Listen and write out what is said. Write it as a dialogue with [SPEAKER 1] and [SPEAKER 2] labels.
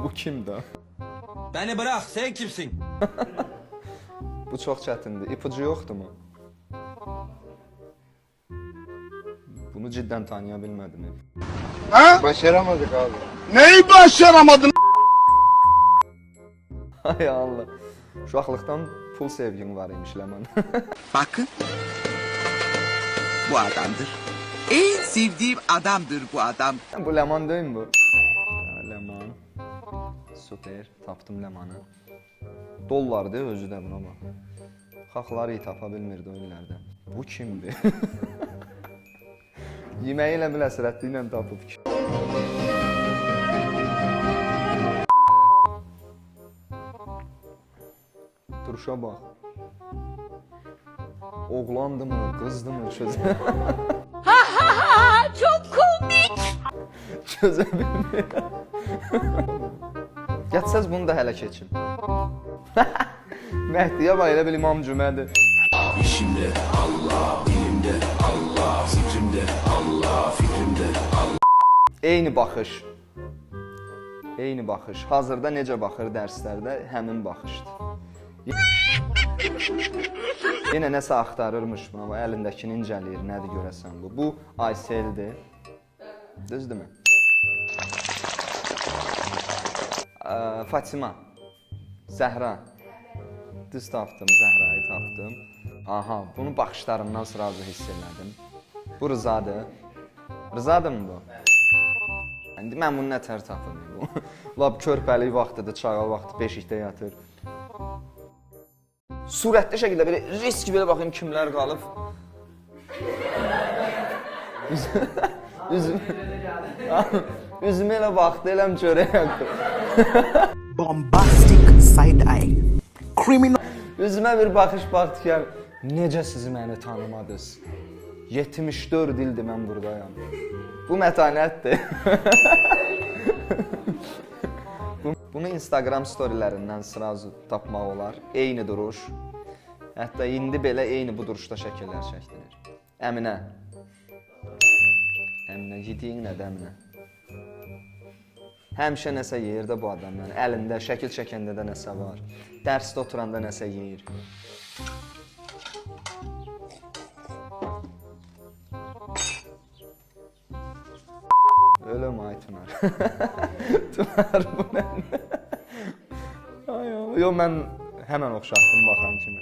[SPEAKER 1] Bu kimdir?
[SPEAKER 2] Beni bırak, sen kimsin?
[SPEAKER 1] Bu çox çətindir. İpucu yoxdur mu? Bunu cidden tanıya bilmədim.
[SPEAKER 3] Ha? Başaramadık abi. Neyi başaramadın?
[SPEAKER 1] Ay Allah. Uşaqlıqdan pul sevgim var imiş Leman.
[SPEAKER 4] Bakın. Bu adamdır. En sevdiğim adamdır bu adam.
[SPEAKER 1] Bu Leman değil mi bu? Ya, Leman. Süper. Tapdım Lemanı. Dollardı özü də buna bax. Xalqları iyi tapa bilmirdi o illərdə. Bu kimdir? Yeməyi ilə bil əsrətli ilə tapıb ki. Duruşa bax. Oğlandı mı, qızdı mı çözə?
[SPEAKER 5] Çok komik.
[SPEAKER 1] Çözə bilmirəm. Gətsəz bunu da hələ keçim. Məhdiyə bax elə bil İmam Cümədir.
[SPEAKER 2] İşimde Allah, dilimde Allah, fikrimde Allah, fikrimde Allah.
[SPEAKER 1] Eyni baxış. Eyni baxış. Hazırda necə baxır dərslərdə həmin baxışdır. Yenə nəsə axtarırmış buna, bu əlindəkini incələyir, nədir görəsən bu. Bu Aysel'dir. Düzdürmü? Fatima. Zəhra. Düz tapdım, Zəhrayı tapdım. Aha, bunu baxışlarımdan sırası hiss elədim. Bu Rızadır. Rızadır mı bu? İndi mən bunu nətər tapım? Lab körpəlik vaxtıdır, çağa vaxtı, beşikdə yatır. Surətli şəkildə belə risk belə baxayım kimlər qalıb. Üzümə elə vaxtı eləm çörək yaqdır.
[SPEAKER 4] Bombastic side eye. Criminal.
[SPEAKER 1] Üzümə bir baxış baxdı ki, necə siz məni tanımadınız? 74 ildir mən buradayam. Bu mətanətdir. Bunu Instagram storylərindən sırası tapmaq olar. Eyni duruş. Hətta indi belə eyni bu duruşda şəkillər çəkilir. Əminə. Əminə, yediyin nədir Əminə? Həmişə nəsə yeyir də bu adam, yəni əlində, şəkil çəkəndə də nəsə var. Dərsdə oturanda nəsə yeyir. Ölüm ay Tunar. Tunar bu nədir? Ay Allah. Yox, mən həmən oxşatdım baxan kimi.